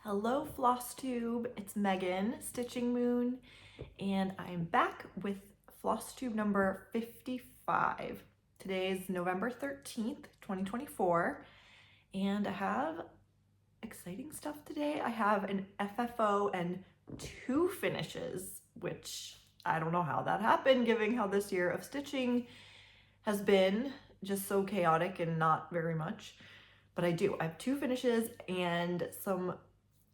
Hello Flosstube, it's Megan, Stitching Moon, and I'm back with Flosstube number 55. Today is November 13th, 2024, and I have exciting stuff today. I have an FFO and 2 finishes, which I don't know how that happened, given how this year of stitching has been just so chaotic and not very much. But I have 2 finishes and some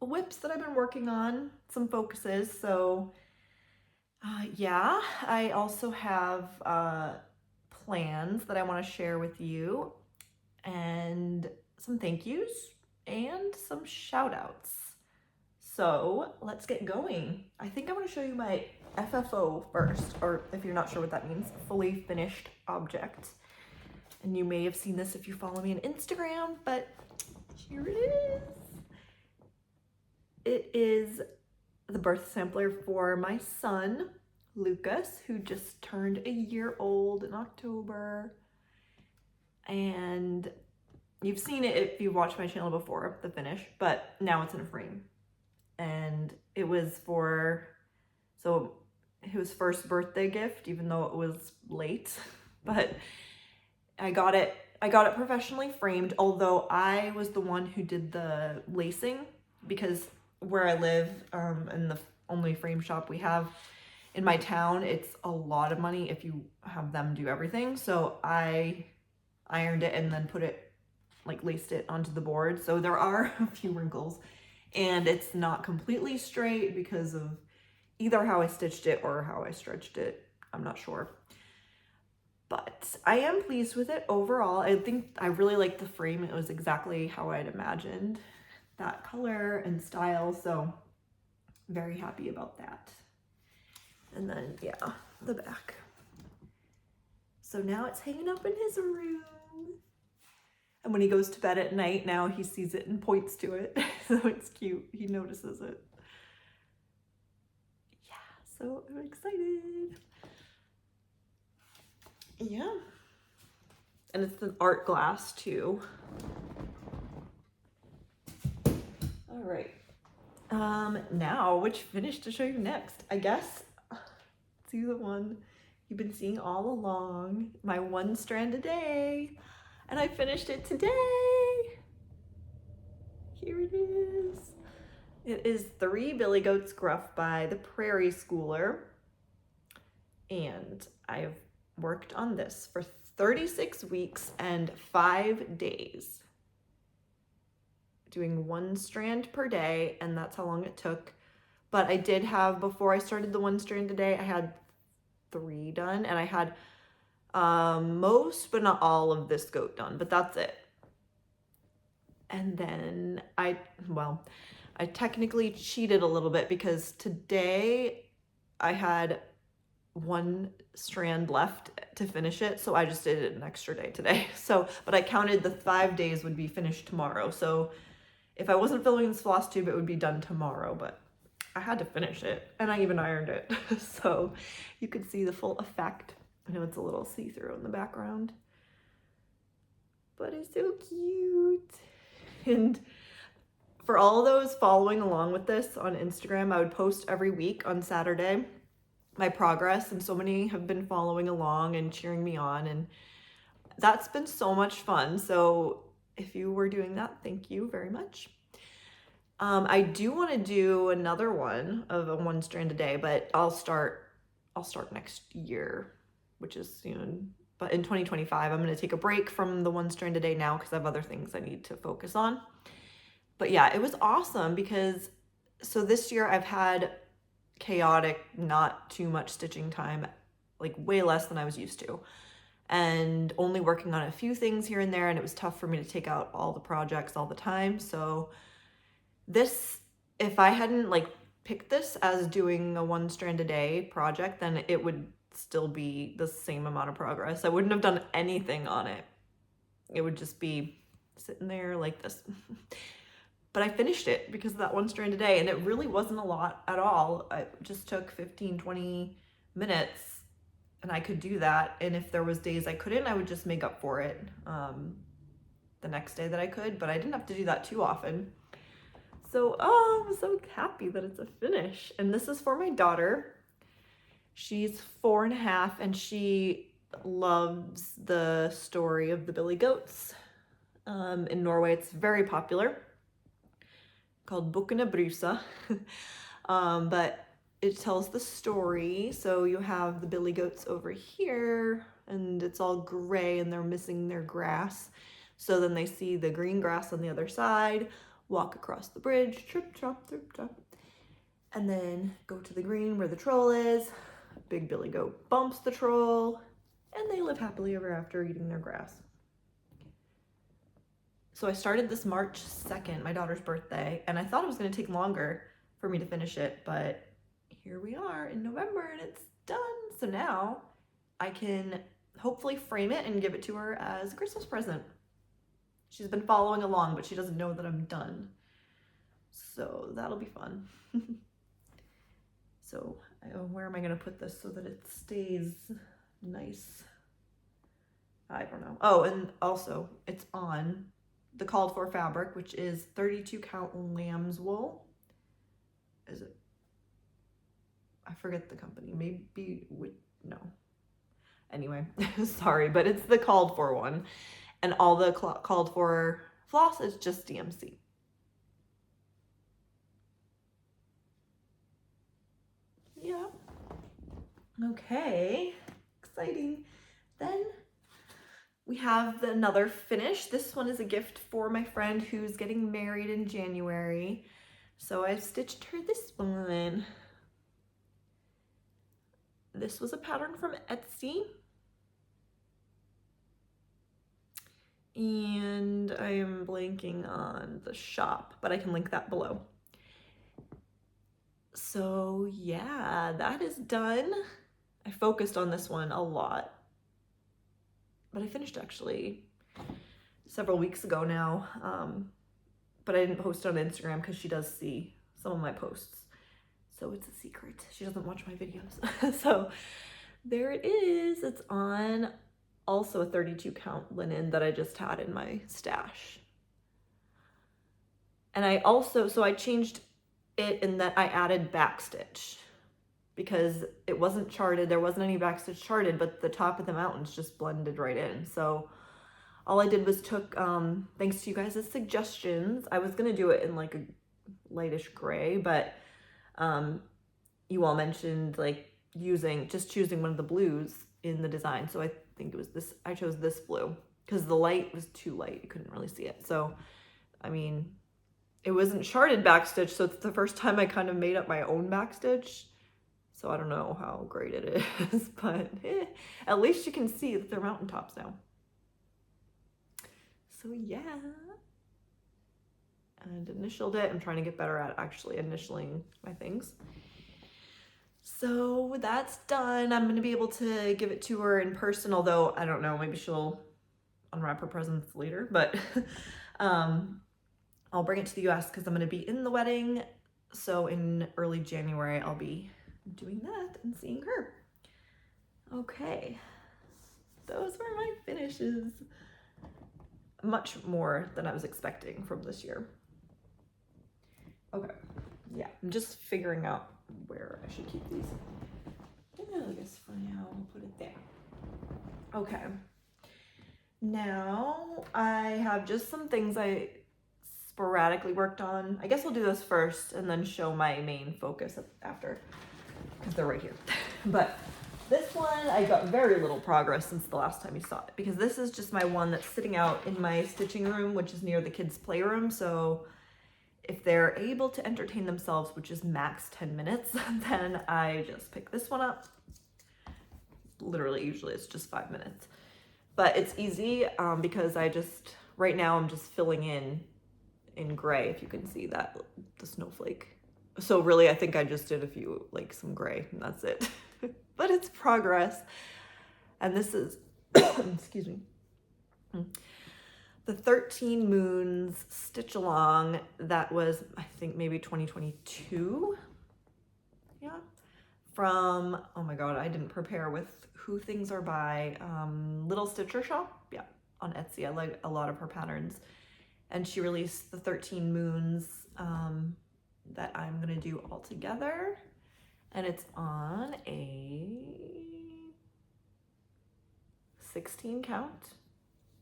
whips that I've been working on, some focuses. So yeah, I also have plans that I want to share with you, and some thank yous and some shout outs. So let's get going. I think I want to show you my FFO first, or if you're not sure what that means, fully finished object. And you may have seen this if you follow me on Instagram, but here it is. It is the birth sampler for my son, Lucas, who just turned a year old in October. And you've seen it if you've watched my channel before, the finish, but now it's in a frame. And it was his first birthday gift, even though it was late, but I got it professionally framed, although I was the one who did the lacing, because where I live, and the only frame shop we have in my town, it's a lot of money if you have them do everything. So I ironed it and then laced it onto the board. So there are a few wrinkles, and it's not completely straight because of either how I stitched it or how I stretched it. I'm not sure. But I am pleased with it overall. I think I really like the frame. It was exactly how I'd imagined, that color and style, so very happy about that. And then yeah, the back. So now it's hanging up in his room, and when he goes to bed at night, now he sees it and points to it. So it's cute, he notices it. Yeah, so I'm excited. Yeah, and it's an art glass too. All right, now which finish to show you next? I guess see the one you've been seeing all along, my 1 strand a day, and I finished it today. Here it is. It is 3 Billy Goats Gruff by the Prairie Schooler, and I've worked on this for 36 weeks and 5 days, doing 1 strand per day, and that's how long it took. But I did have, before I started the 1 strand a day, I had 3 done, and I had most but not all of this goat done, but that's it. And then I technically cheated a little bit, because today I had 1 strand left to finish it, so I just did it an extra day today. So, but I counted the 5 days would be finished tomorrow. So if I wasn't filming this Flosstube, it would be done tomorrow, but I had to finish it, and I even ironed it. So you could see the full effect. I know it's a little see-through in the background, but it's so cute. And for all those following along with this on Instagram, I would post every week on Saturday my progress, and so many have been following along and cheering me on, and that's been so much fun. So if you were doing that, thank you very much. I do want to do another one of a 1 strand a day, but I'll start next year, which is soon. But in 2025, I'm going to take a break from the 1 strand a day now, because I have other things I need to focus on. But yeah, it was awesome, because so this year I've had chaotic, not too much stitching time, like way less than I was used to, and only working on a few things here and there, and it was tough for me to take out all the projects all the time. So this, if I hadn't picked this as doing a 1 strand a day project, then it would still be the same amount of progress. I wouldn't have done anything on it. It would just be sitting there like this. But I finished it because of that 1 strand a day, and it really wasn't a lot at all. It just took 15-20 minutes, and I could do that. And if there was days I couldn't, I would just make up for it the next day that I could, but I didn't have to do that too often. So, oh, I'm so happy that it's a finish. And this is for my daughter. She's 4.5 and she loves the story of the Billy Goats. In Norway, it's very popular, called Bukkene Brysa. But it tells the story. So you have the Billy Goats over here, and it's all gray and they're missing their grass. So then they see the green grass on the other side, walk across the bridge, trip, trop, and then go to the green where the troll is. Big Billy Goat bumps the troll, and they live happily ever after eating their grass. So I started this March 2nd, my daughter's birthday, and I thought it was going to take longer for me to finish it, but here we are in November and it's done. So now I can hopefully frame it and give it to her as a Christmas present. She's been following along, but she doesn't know that I'm done. So that'll be fun. So where am I going to put this so that it stays nice? I don't know. Oh, and also it's on the called for fabric, which is 32 count lamb's wool. Is it? I forget the company. Maybe, no. Anyway, sorry, but it's the called for one. And all the called for floss is just DMC. Yeah. Okay, exciting. Then we have another finish. This one is a gift for my friend who's getting married in January. So I've stitched her this one. This was a pattern from Etsy. And I am blanking on the shop, but I can link that below. So yeah, that is done. I focused on this one a lot, but I finished actually several weeks ago now. But I didn't post it on Instagram because she does see some of my posts. So it's a secret. She doesn't watch my videos. So there it is. It's on also a 32 count linen that I just had in my stash. And I also, so I changed it in that I added backstitch because it wasn't charted. There wasn't any backstitch charted, but the top of the mountains just blended right in. So all I did was took, thanks to you guys' suggestions, I was going to do it in like a lightish gray, but you all mentioned like choosing one of the blues in the design. So I think it was this, I chose this blue because the light was too light. You couldn't really see it. So, I mean, it wasn't charted backstitch. So it's the first time I kind of made up my own backstitch. So I don't know how great it is, but at least you can see that they're mountaintops now. So yeah, and initialed it. I'm trying to get better at actually initialing my things. So that's done. I'm going to be able to give it to her in person, although I don't know, maybe she'll unwrap her presents later, but I'll bring it to the US because I'm going to be in the wedding. So in early January, I'll be doing that and seeing her. Okay, those were my finishes. Much more than I was expecting from this year. Okay, yeah, I'm just figuring out where I should keep these. I guess for now, I'll put it there. Okay, now I have just some things I sporadically worked on. I guess I'll do this first and then show my main focus after, because they're right here. But this one, I got very little progress since the last time you saw it, because this is just my one that's sitting out in my stitching room, which is near the kids' playroom. So if they're able to entertain themselves, which is max 10 minutes, then I just pick this one up. Literally, usually it's just 5 minutes. But it's easy because right now I'm just filling in gray, if you can see that, the snowflake. So really, I think I just did some gray, and that's it. But it's progress. And this is, excuse me, the 13 Moons Stitch Along. That was, I think, maybe 2022. Yeah. From, oh my God, I didn't prepare with who things are by, Little Stitcher Shop. Yeah, on Etsy. I like a lot of her patterns. And she released the 13 Moons that I'm gonna do all together. And it's on a 16 count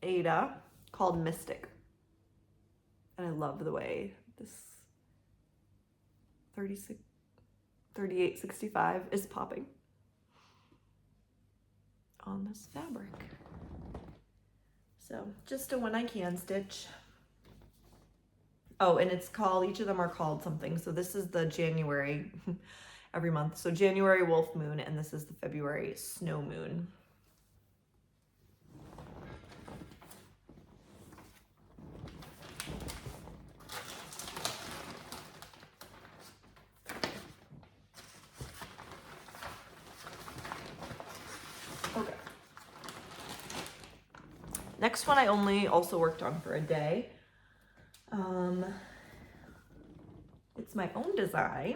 Ada called Mystic. And I love the way this 3865 is popping on this fabric. So just a when I can stitch. Oh, and it's called, each of them are called something. So this is the January every month. So January Wolf Moon, and this is the February Snow Moon. Okay. Next one I only also worked on for a day. It's my own design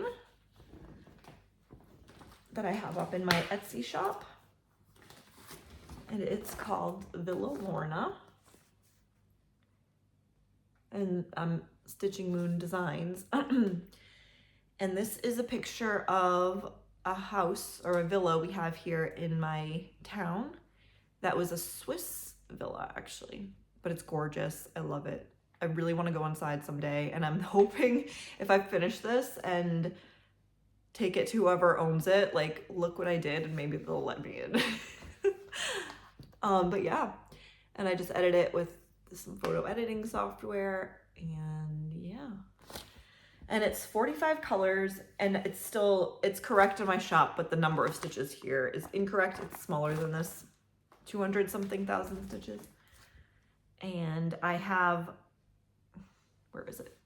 that I have up in my Etsy shop, and it's called Villa Lorna, and I'm stitching Moon Designs. And this is a picture of a house or a villa we have here in my town. That was a Swiss villa actually, but it's gorgeous. I love it. I really want to go inside someday, and I'm hoping if I finish this and take it to whoever owns it, like, look what I did, and maybe they'll let me in. But yeah, and I just edit it with some photo editing software, and yeah. And it's 45 colors, and it's correct in my shop, but the number of stitches here is incorrect. It's smaller than this, 200 something thousand stitches. And I have, where is it?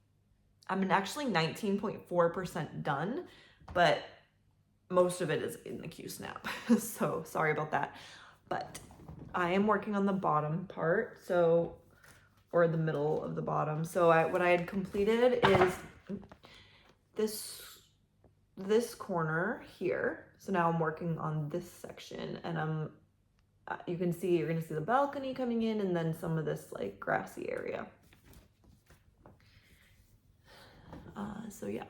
I'm actually 19.4% done, but most of it is in the Q-snap. So sorry about that. But I am working on the bottom part, so, or the middle of the bottom. So what I had completed is this corner here. So now I'm working on this section, and you're gonna see the balcony coming in, and then some of this like grassy area. So yeah,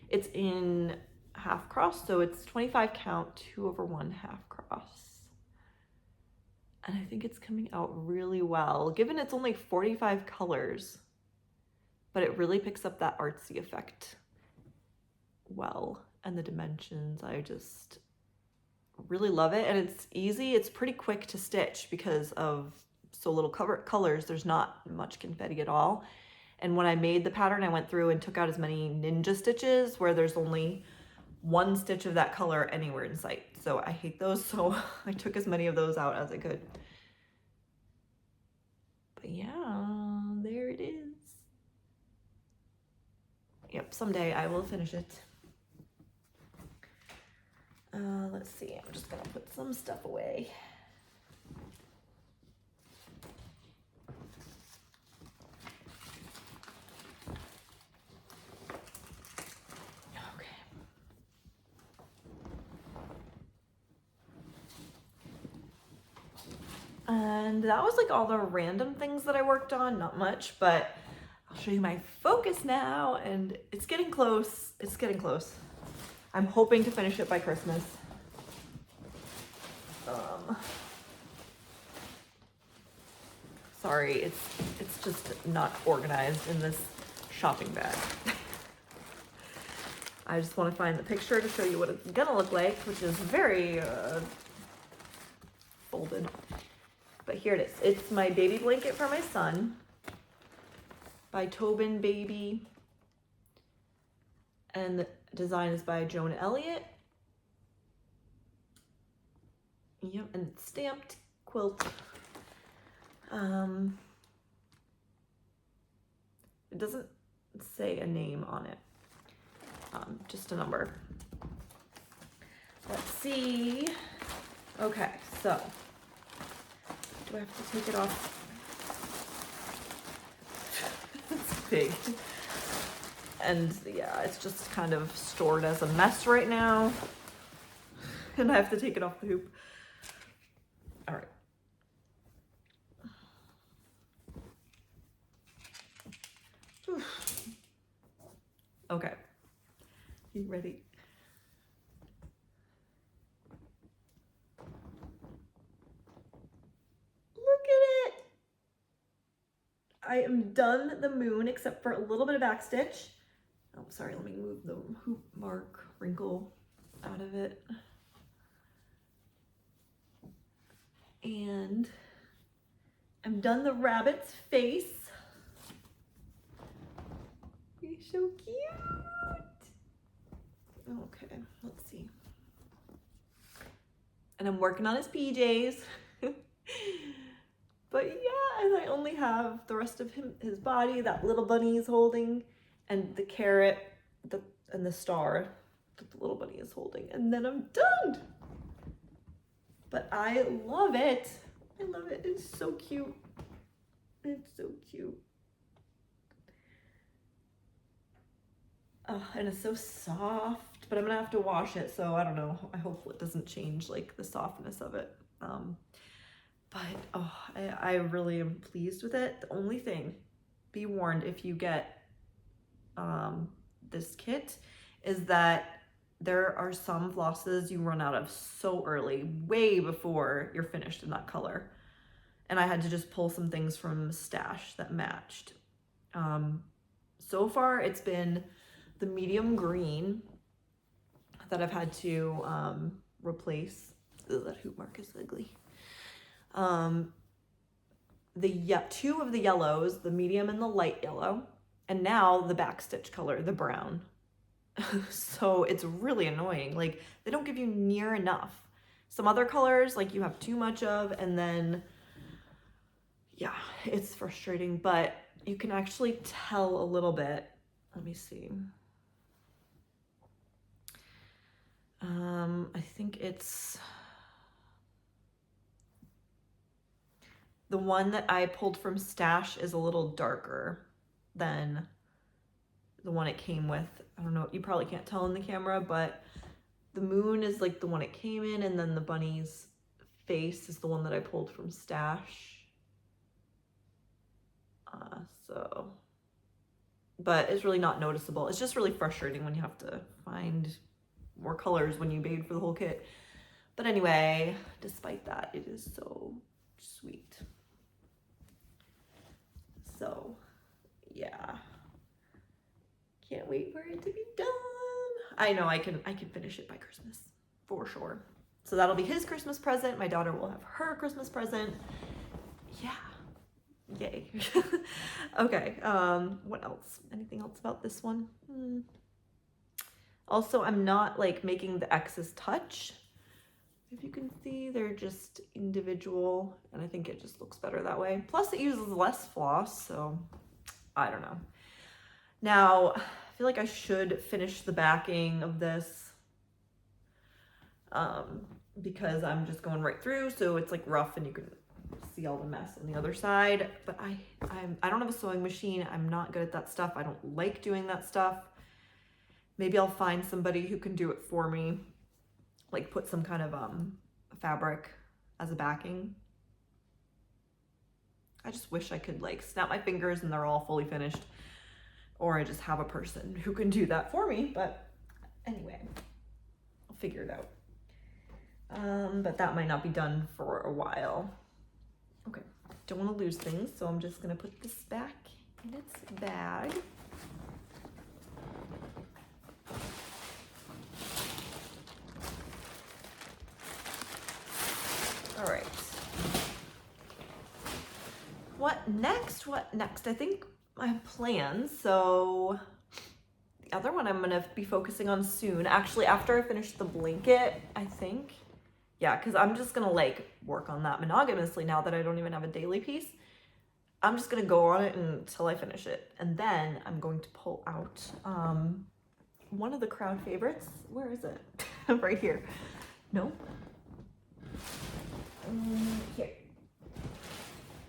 it's in half cross, so it's 25 count, 2/1 half cross. And I think it's coming out really well, given it's only 45 colors, but it really picks up that artsy effect well, and the dimensions, I just really love it. And it's easy, it's pretty quick to stitch because of so little colors. There's not much confetti at all. And when I made the pattern, I went through and took out as many ninja stitches where there's only one stitch of that color anywhere in sight. So I hate those, so I took as many of those out as I could. But yeah, there it is. Yep, someday I will finish it. Let's see, I'm just gonna put some stuff away. And that was like all the random things that I worked on, not much, but I'll show you my focus now, and it's getting close. It's getting close. I'm hoping to finish it by Christmas. Sorry, it's just not organized in this shopping bag. I just want to find the picture to show you what it's gonna look like, which is very folded. But here it is. It's my baby blanket for my son by Tobin Baby. And the design is by Joan Elliot. Yep, and it's stamped quilt. It doesn't say a name on it, just a number. Let's see. Okay, so do I have to take it off? It's big. And yeah, it's just kind of stored as a mess right now. And I have to take it off the hoop. All right. Okay. You ready? Look at it. I am done the moon except for a little bit of backstitch. Oh, sorry, let me move the hoop mark wrinkle out of it. And I'm done the rabbit's face. He's so cute. Okay, let's see. And I'm working on his PJs. But yeah, and I only have the rest of his body, that little bunny is holding, and the carrot, and the star that the little bunny is holding, and then I'm done. But I love it. I love it. It's so cute. It's so cute. Oh, and it's so soft, but I'm gonna have to wash it, so I don't know. I hope it doesn't change like the softness of it. But oh, I really am pleased with it. The only thing, be warned if you get this kit, is that there are some flosses you run out of so early, way before you're finished in that color. And I had to just pull some things from stash that matched. So far it's been the medium green that I've had to replace. Ugh, that hoop mark is ugly. Two of the yellows, the medium and the light yellow, and now the backstitch color, the brown. So it's really annoying. Like, they don't give you near enough. Some other colors, like, you have too much of, and then, yeah, it's frustrating, but you can actually tell a little bit. Let me see. I think it's the one that I pulled from stash is a little darker than the one it came with. I don't know, you probably can't tell in the camera, but the moon is like the one it came in, and then the bunny's face is the one that I pulled from stash. But it's really not noticeable. It's just really frustrating when you have to find more colors when you paid for the whole kit. But anyway, despite that, it is so sweet. So yeah, can't wait for it to be done. I know I can finish it by Christmas for sure. So that'll be his Christmas present. My daughter will have her Christmas present. Yeah, yay. Okay, what else? Anything else about this one? Also, I'm not like making the X's touch. If you can see, they're just individual, and I think it just looks better that way. Plus it uses less floss, so I don't know. Now, I feel like I should finish the backing of this because I'm just going right through, so it's like rough and you can see all the mess on the other side. But I don't have a sewing machine. I'm not good at that stuff. I don't like doing that stuff. Maybe I'll find somebody who can do it for me, like put some kind of fabric as a backing. I just wish I could like snap my fingers and they're all fully finished, or I just have a person who can do that for me. But anyway, I'll figure it out. But that might not be done for a while. Okay, don't want to lose things, so I'm just gonna put this back in its bag. All right. What next? What next? I think I have plans. So the other one I'm gonna be focusing on soon. Actually, after I finish the blanket, I think. Yeah, because I'm just gonna like work on that monogamously now that I don't even have a daily piece. I'm just gonna go on it until I finish it. And then I'm going to pull out one of the crowd favorites. Where is it? Right here. No? Here.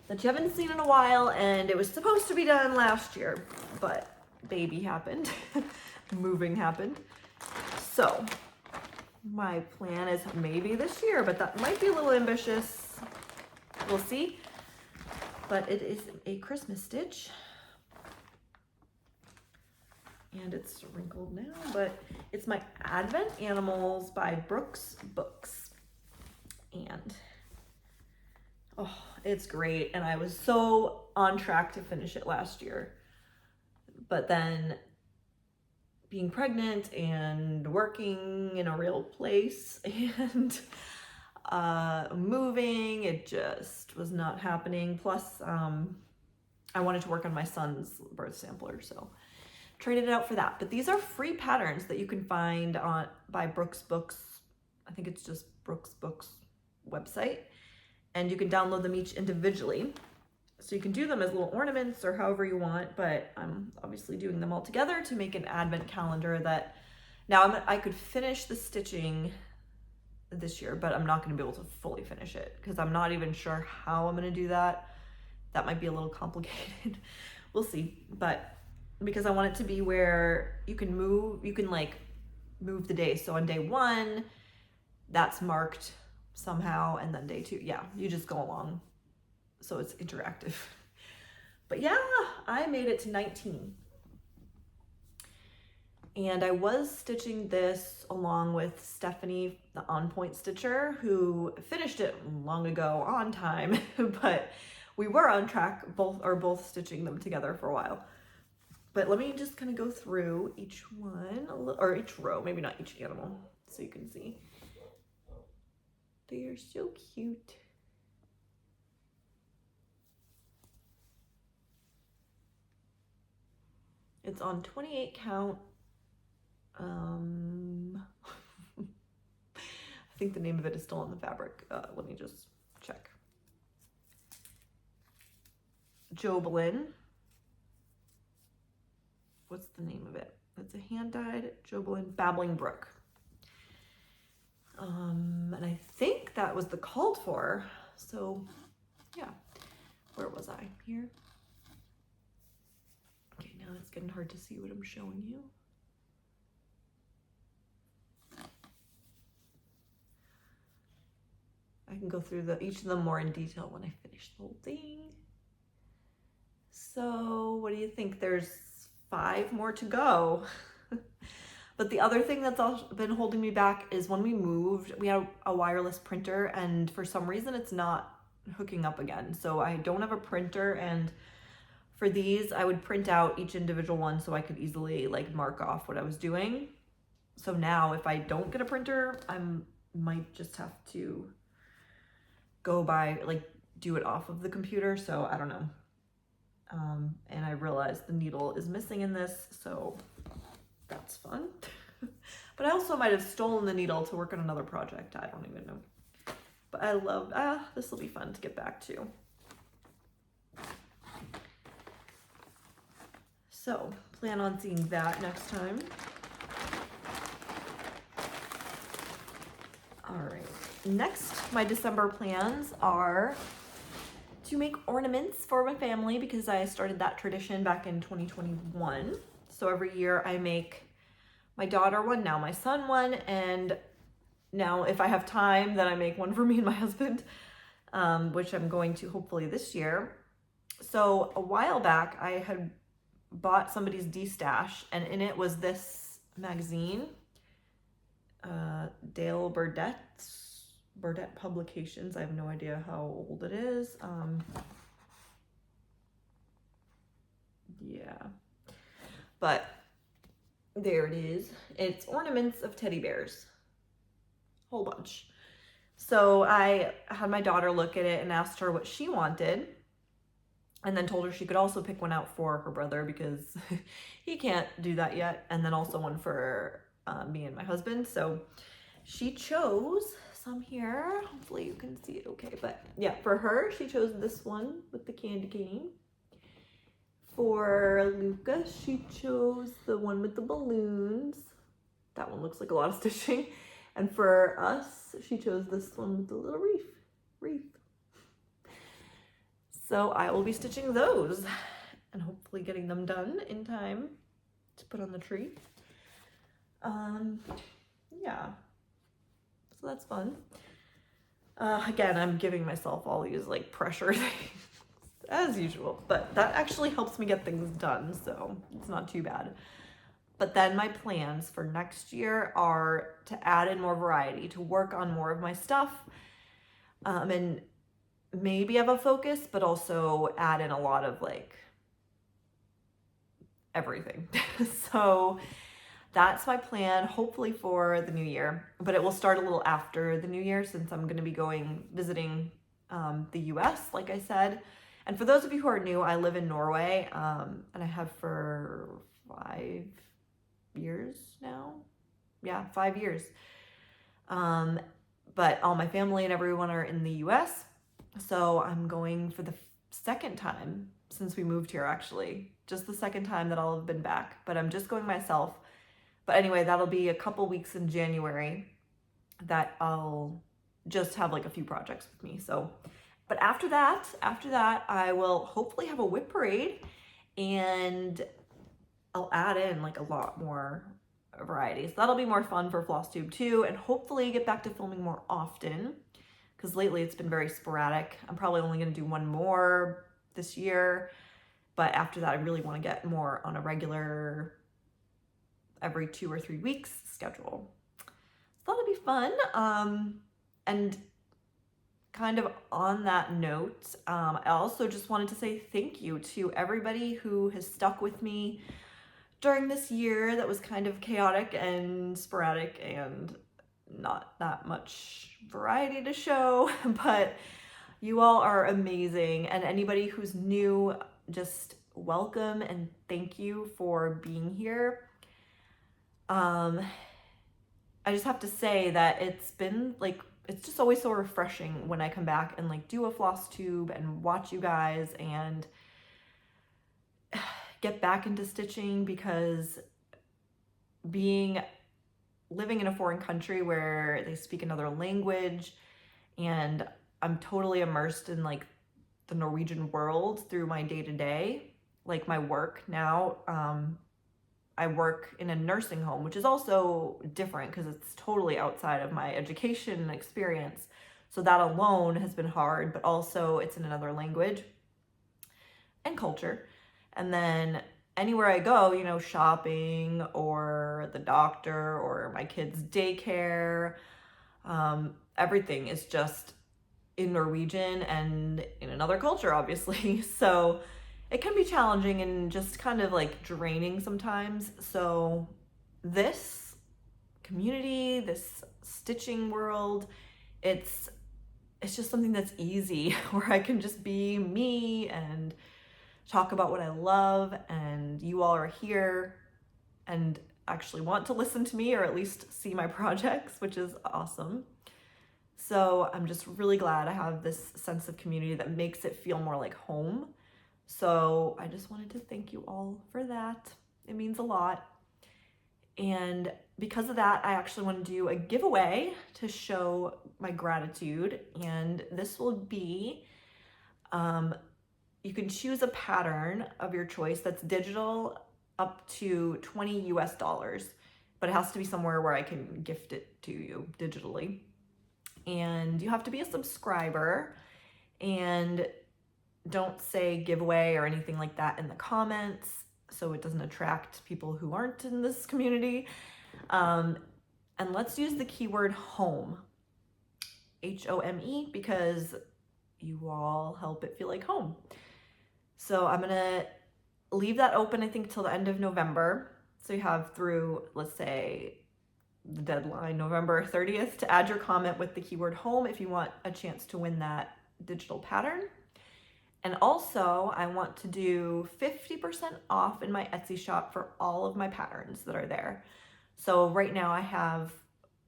That you haven't seen in a while, and it was supposed to be done last year, but baby happened. Moving happened. So my plan is maybe this year, but that might be a little ambitious. We'll see. But it is a Christmas stitch. and it's wrinkled now, but it's my Advent Animals by Brooks Books. And oh, it's great. And I was so on track to finish it last year. But then being pregnant and working in a real place and moving, it just was not happening. Plus, I wanted to work on my son's birth sampler, so traded it out for that. But these are free patterns that you can find on by Brooks Books. I think it's just Brooks Books website, and you can download them each individually. So you can do them as little ornaments or however you want, but I'm obviously doing them all together to make an advent calendar that now I could finish the stitching this year, but I'm not going to be able to fully finish it because I'm not even sure how I'm going to do that. That might be a little complicated. We'll see. But because I want it to be where you can like move the day. So on day 1, that's marked somehow, and then day 2, yeah, you just go along. So it's interactive. But yeah, I made it to 19. And I was stitching this along with Stephanie, the On Point Stitcher, who finished it long ago on time, but we were on track, both stitching them together for a while. But let me just kind of go through each one, or each row, maybe not each animal, so you can see. They are so cute. It's on 28 count. I think the name of it is still on the fabric. Let me just check. Jobelin. What's the name of it? It's a hand-dyed Jobelin Babbling Brook. And I think that was the called for. So yeah, where was I? Here. Okay, now it's getting hard to see what I'm showing you. I can go through each of them more in detail when I finish the whole thing. So what do you think? There's 5 more to go. But the other thing that's also been holding me back is when we moved, we had a wireless printer, and for some reason it's not hooking up again. So I don't have a printer, and for these, I would print out each individual one so I could easily like mark off what I was doing. So now if I don't get a printer, I might just have to go by, like, do it off of the computer. So I don't know. And I realized the needle is missing in this, so that's fun. But I also might have stolen the needle to work on another project. I don't even know. But I love, this will be fun to get back to. So plan on seeing that next time. All right, next, my December plans are to make ornaments for my family because I started that tradition back in 2021. So every year I make my daughter one, now my son one, and now if I have time, then I make one for me and my husband, which I'm going to hopefully this year. So a while back, I had bought somebody's D-stash, and in it was this magazine, Dale Burdett Publications. I have no idea how old it is. Yeah, but there it is. It's ornaments of teddy bears, whole bunch. So I had my daughter look at it and asked her what she wanted, and then told her she could also pick one out for her brother because he can't do that yet, and then also one for me and my husband. So she chose some here. Hopefully you can see it okay, but yeah, for her, she chose this one with the candy cane. For Luca, she chose the one with the balloons. That one looks like a lot of stitching. And for us, she chose this one with the little wreath. So I will be stitching those and hopefully getting them done in time to put on the tree. Yeah, so that's fun. Again, I'm giving myself all these like pressure things as usual, but that actually helps me get things done, so it's not too bad. But then my plans for next year are to add in more variety, to work on more of my stuff, and maybe have a focus, but also add in a lot of like everything. So that's my plan, hopefully for the new year, but it will start a little after the new year since I'm going to be visiting the US, like I said. And for those of you who are new, I live in Norway, and I have for 5 years now. Yeah, 5 years. But all my family and everyone are in the US. So I'm going for the second time since we moved here, actually. Just the second time that I'll have been back, but I'm just going myself. But anyway, that'll be a couple weeks in January that I'll just have like a few projects with me. So, but after that, I will hopefully have a whip parade, and I'll add in like a lot more varieties. That'll be more fun for Flosstube too, and hopefully get back to filming more often, because lately it's been very sporadic. I'm probably only going to do one more this year, but after that I really want to get more on a regular every 2 or 3 weeks schedule. So that'll be fun. And kind of on that note, I also just wanted to say thank you to everybody who has stuck with me during this year that was kind of chaotic and sporadic and not that much variety to show, but you all are amazing. And anybody who's new, just welcome and thank you for being here. I just have to say that it's been like, it's just always so refreshing when I come back and like do a Flosstube and watch you guys and get back into stitching, because living in a foreign country where they speak another language and I'm totally immersed in like the Norwegian world through my day-to-day, like my work now. I work in a nursing home, which is also different because it's totally outside of my education experience. So that alone has been hard, but also it's in another language and culture. And then anywhere I go, you know, shopping or the doctor or my kids' daycare, everything is just in Norwegian and in another culture, obviously. So it can be challenging and just kind of like draining sometimes. So this community, this stitching world, it's just something that's easy where I can just be me and talk about what I love, and you all are here and actually want to listen to me or at least see my projects, which is awesome. So I'm just really glad I have this sense of community that makes it feel more like home. So I just wanted to thank you all for that. It means a lot. And because of that, I actually want to do a giveaway to show my gratitude. And this will be, you can choose a pattern of your choice that's digital up to $20 US, but it has to be somewhere where I can gift it to you digitally. And you have to be a subscriber, and don't say giveaway or anything like that in the comments so it doesn't attract people who aren't in this community. And let's use the keyword home, HOME, because you all help it feel like home. So I'm gonna leave that open, I think, till the end of November. So you have through, let's say, the deadline, November 30th, to add your comment with the keyword home if you want a chance to win that digital pattern. And also, I want to do 50% off in my Etsy shop for all of my patterns that are there. So right now I have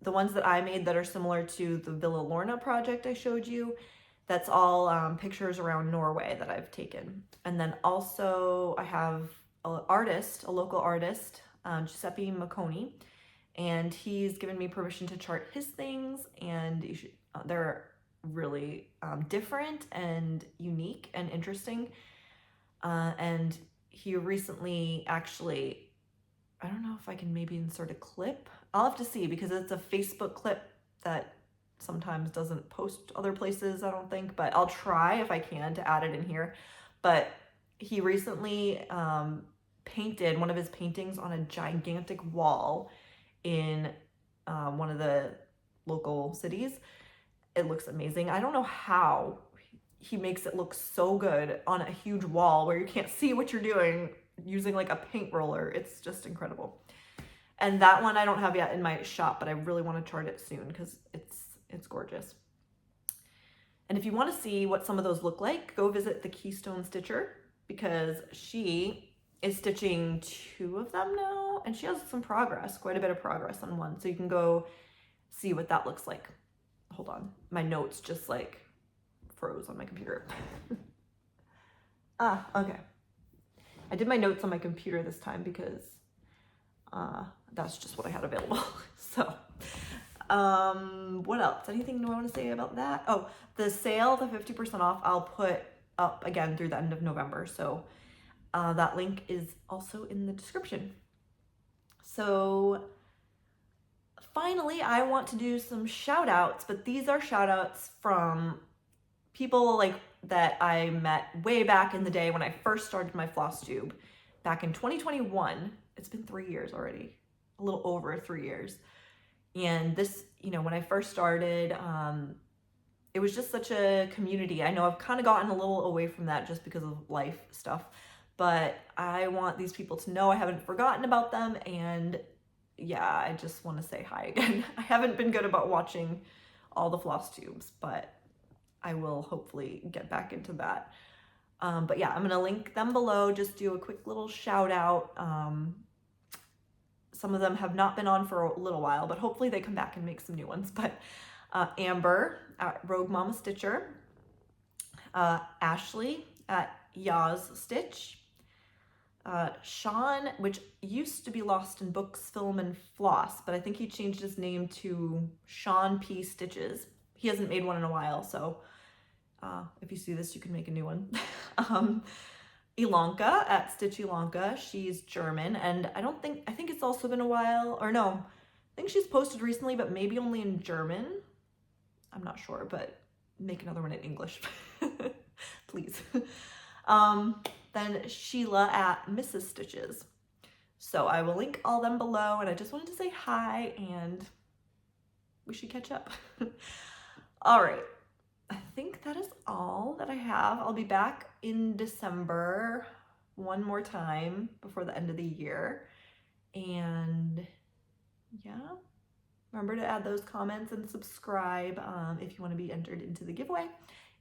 the ones that I made that are similar to the Villa Lorna project I showed you. That's all pictures around Norway that I've taken. And then also I have a local artist, Giuseppe Macconi, and he's given me permission to chart his things, and they're really different and unique and interesting. And he recently actually, I don't know if I can maybe insert a clip. I'll have to see, because it's a Facebook clip that sometimes doesn't post other places, I don't think, but I'll try if I can to add it in here. But he recently painted one of his paintings on a gigantic wall in one of the local cities. It looks amazing. I don't know how he makes it look so good on a huge wall where you can't see what you're doing using like a paint roller. It's just incredible. And that one I don't have yet in my shop, but I really want to chart it soon because it's gorgeous. And if you want to see what some of those look like, go visit the Keystone Stitcher because she is stitching 2 of them now, and she has some progress, quite a bit of progress on one. So you can go see what that looks like. Hold on, my notes just like froze on my computer. Okay. I did my notes on my computer this time because that's just what I had available. So, what else? Anything do I want to say about that? Oh, the sale, the 50% off, I'll put up again through the end of November. So that link is also in the description. So finally, I want to do some shout outs, but these are shout outs from people like that I met way back in the day when I first started my Flosstube back in 2021. It's been 3 years already, a little over 3 years. And this, you know, when I first started, it was just such a community. I know I've kind of gotten a little away from that just because of life stuff, but I want these people to know I haven't forgotten about them. And yeah, I just want to say hi again. I haven't been good about watching all the Flosstubes, but I will hopefully get back into that. But yeah, I'm going to link them below, just do a quick little shout out. Some of them have not been on for a little while, but hopefully they come back and make some new ones. But Amber at Rogue Mama Stitcher, Ashley at Yaz Stitch, Sean, which used to be Lost in Books, Film, and Floss, but I think he changed his name to Sean P. Stitches. He hasn't made one in a while, so if you see this, you can make a new one. Ilanka at Stitch Ilanka, she's German, and I think it's also been a while, or no, I think she's posted recently, but maybe only in German. I'm not sure, but make another one in English, please. Then Sheila at Mrs. Stitches. So I will link all them below, and I just wanted to say hi, and we should catch up. All right. I think that is all that I have. I'll be back in December one more time before the end of the year. And yeah, remember to add those comments and subscribe if you want to be entered into the giveaway.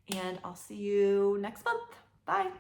And I'll see you next month. Bye.